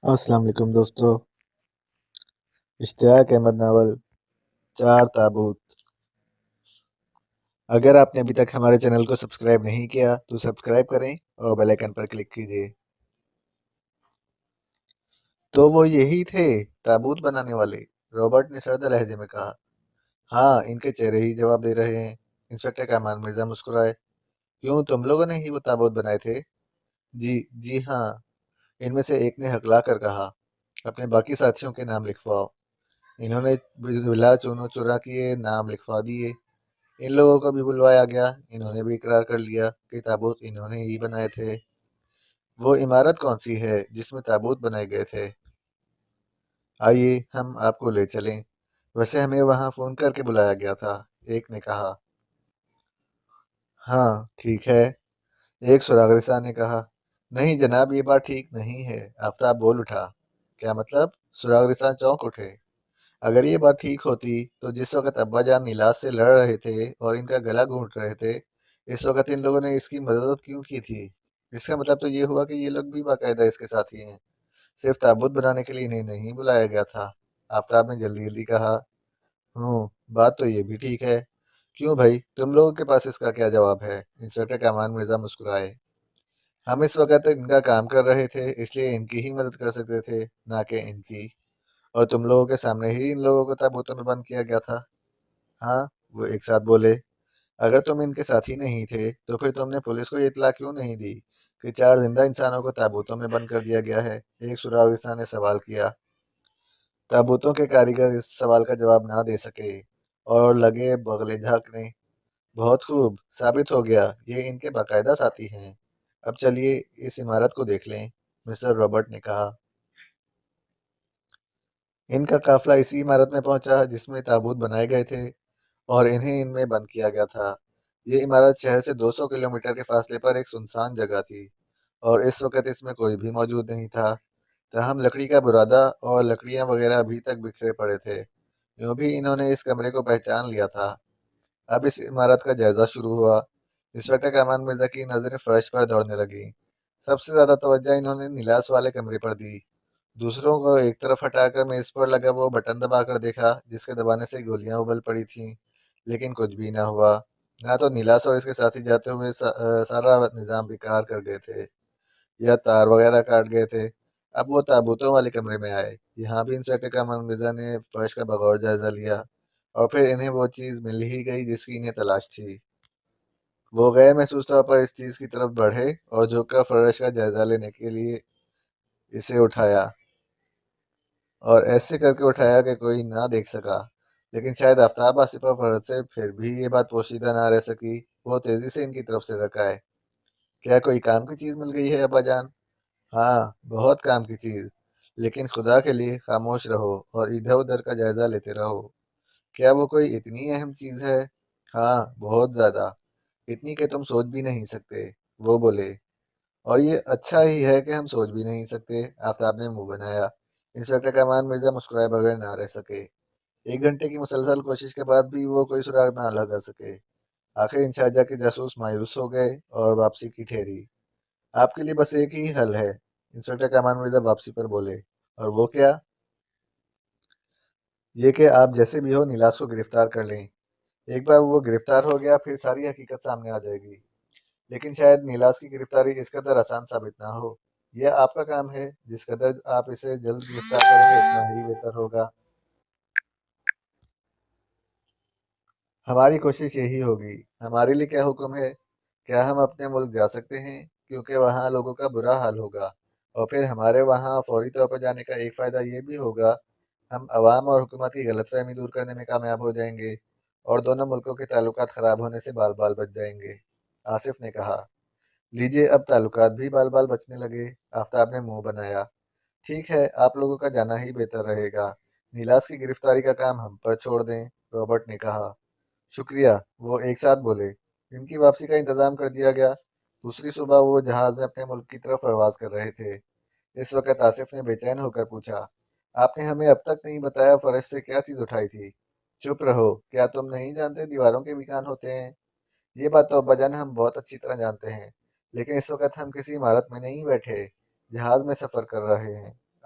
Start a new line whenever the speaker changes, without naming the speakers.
السلام علیکم دوستو. اشتیاق احمد ناول چار تابوت. اگر آپ نے ابھی تک ہمارے چینل کو سبسکرائب نہیں کیا تو سبسکرائب کریں اور بیل آئیکن پر کلک کیجیے. تو وہ یہی تھے تابوت بنانے والے، رابرٹ نے سرد لہجے میں کہا. ہاں، ان کے چہرے ہی جواب دے رہے ہیں. انسپکٹر کامران مرزا مسکرائے. کیوں، تم لوگوں نے ہی وہ تابوت بنائے تھے؟ جی ہاں، ان میں سے ایک نے ہکلا کر کہا. اپنے باقی ساتھیوں کے نام لکھواؤ. انہوں نے بلا چونو چورا کیے نام لکھوا دیے. ان لوگوں کو بھی بلوایا گیا. انہوں نے بھی اقرار کر لیا کہ تابوت انہوں نے ہی بنائے تھے. وہ عمارت کون سی ہے جس میں تابوت بنائے گئے تھے؟ آئیے ہم آپ کو لے چلیں. ویسے ہمیں وہاں فون کر کے بلایا گیا تھا، ایک نے کہا. ہاں ٹھیک ہے، ایک سراغرسا نے کہا. نہیں جناب، یہ بات ٹھیک نہیں ہے. آفتاب بول اٹھا. کیا مطلب؟ سراغرسا چونک اٹھے. اگر یہ بات ٹھیک ہوتی تو جس وقت ابا جان نیلاج سے لڑ رہے تھے اور ان کا گلا گھونٹ رہے تھے، اس وقت ان لوگوں نے اس کی مدد کیوں کی تھی؟ اس کا مطلب تو یہ ہوا کہ یہ لوگ بھی باقاعدہ اس کے ساتھی ہیں، صرف تابوت بنانے کے لیے انہیں نہیں بلایا گیا تھا. آفتاب نے جلدی جلدی کہا. بات تو یہ بھی ٹھیک ہے. کیوں بھائی، تم لوگوں کے پاس اس کا کیا جواب ہے؟ انسپکٹر کامران مرزا مسکرائے. ہم اس وقت ان کا کام کر رہے تھے، اس لیے ان کی ہی مدد کر سکتے تھے، نہ کہ ان کی. اور تم لوگوں کے سامنے ہی ان لوگوں کو تابوتوں میں بند کیا گیا تھا. ہاں، وہ ایک ساتھ بولے. اگر تم ان کے ساتھی نہیں تھے تو پھر تم نے پولیس کو یہ اطلاع کیوں نہیں دی کہ 4 زندہ انسانوں کو تابوتوں میں بند کر دیا گیا ہے؟ ایک سراغرسا نے سوال کیا. تابوتوں کے کاریگر اس سوال کا جواب نہ دے سکے اور لگے بغلے جھانکنے. بہت خوب، ثابت ہو گیا یہ ان کے باقاعدہ ساتھی ہیں. اب چلیے اس عمارت کو دیکھ لیں، مسٹر رابرٹ نے کہا. ان کا قافلہ اسی عمارت میں پہنچا جس میں تابوت بنائے گئے تھے اور انہیں ان میں بند کیا گیا تھا. یہ عمارت شہر سے 200 کلومیٹر کے فاصلے پر ایک سنسان جگہ تھی اور اس وقت اس میں کوئی بھی موجود نہیں تھا. تاہم لکڑی کا برادہ اور لکڑیاں وغیرہ ابھی تک بکھرے پڑے تھے. یوں بھی انہوں نے اس کمرے کو پہچان لیا تھا. اب اس عمارت کا جائزہ شروع ہوا. انسپکٹر کامران مرزا کی نظریں فرش پر دوڑنے لگی. سب سے زیادہ توجہ انہوں نے نیلاس والے کمرے پر دی. دوسروں کو ایک طرف ہٹا کر میز پر لگا وہ بٹن دبا کر دیکھا جس کے دبانے سے گولیاں ابل پڑی تھیں، لیکن کچھ بھی نہ ہوا. نہ تو نیلاس اور اس کے ساتھی جاتے ہوئے سارا نظام بیکار کر گئے تھے یا تار وغیرہ کاٹ گئے تھے. اب وہ تابوتوں والے کمرے میں آئے. یہاں بھی انسپکٹر کامران مرزا نے فرش کا بغور جائزہ لیا اور پھر انہیں وہ چیز مل ہی گئی جس کی انہیں تلاش تھی. وہ غیر محسوس طور پر اس چیز کی طرف بڑھے اور جھک کر فرش کا جائزہ لینے کے لیے اسے اٹھایا، اور ایسے کر کے اٹھایا کہ کوئی نہ دیکھ سکا. لیکن شاید آفتاب آصف اور فرد سے پھر بھی یہ بات پوشیدہ نہ رہ سکی. وہ تیزی سے ان کی طرف سے رکائے. کیا کوئی کام کی چیز مل گئی ہے ابا جان؟ ہاں، بہت کام کی چیز، لیکن خدا کے لیے خاموش رہو اور ادھر ادھر کا جائزہ لیتے رہو. کیا وہ کوئی اتنی اہم چیز ہے؟ ہاں، بہت زیادہ، اتنی کہ تم سوچ بھی نہیں سکتے، وہ بولے. اور یہ اچھا ہی ہے کہ ہم سوچ بھی نہیں سکتے. آفتاب نے منہ بنایا. انسپکٹر کامران مرزا مسکرائے بغیر نہ رہ سکے. 1 گھنٹے کی مسلسل کوشش کے بعد بھی وہ کوئی سراغ نہ لگا سکے. آخر انشاءجہ کے جاسوس مایوس ہو گئے اور واپسی کی ٹھہری. آپ کے لیے بس ایک ہی حل ہے، انسپکٹر کامران مرزا واپسی پر بولے. اور وہ کیا؟ یہ کہ آپ جیسے بھی ہو نیلاس کو گرفتار کر لیں. ایک بار وہ گرفتار ہو گیا پھر ساری حقیقت سامنے آ جائے گی. لیکن شاید نیلاس کی گرفتاری اس قدر آسان ثابت نہ ہو. یہ آپ کا کام ہے. جس قدر آپ اسے جلد گرفتار کریں گے اتنا ہی بہتر ہوگا. ہماری کوشش یہی ہوگی. ہمارے لیے کیا حکم ہے؟ کیا ہم اپنے ملک جا سکتے ہیں؟ کیونکہ وہاں لوگوں کا برا حال ہوگا، اور پھر ہمارے وہاں فوری طور پر جانے کا ایک فائدہ یہ بھی ہوگا، ہم عوام اور حکومت کی غلط فہمی دور کرنے میں کامیاب ہو جائیں گے اور دونوں ملکوں کے تعلقات خراب ہونے سے بال بال بچ جائیں گے. آصف نے کہا. لیجیے، اب تعلقات بھی بال بال بچنے لگے. آفتاب نے منہ بنایا. ٹھیک ہے، آپ لوگوں کا جانا ہی بہتر رہے گا. نیلاس کی گرفتاری کا کام ہم پر چھوڑ دیں، رابرٹ نے کہا. شکریہ، وہ ایک ساتھ بولے. ان کی واپسی کا انتظام کر دیا گیا. دوسری صبح وہ جہاز میں اپنے ملک کی طرف پرواز کر رہے تھے. اس وقت آصف نے بے چین ہو کر پوچھا. آپ نے ہمیں اب تک نہیں بتایا فرش سے کیا چیز اٹھائی تھی؟ چپ رہو، کیا تم نہیں جانتے دیواروں کے بھی کان ہوتے ہیں؟ یہ بات تو ابا جان ہم بہت اچھی طرح جانتے ہیں، لیکن اس وقت ہم کسی عمارت میں نہیں بیٹھے، جہاز میں سفر کر رہے ہیں.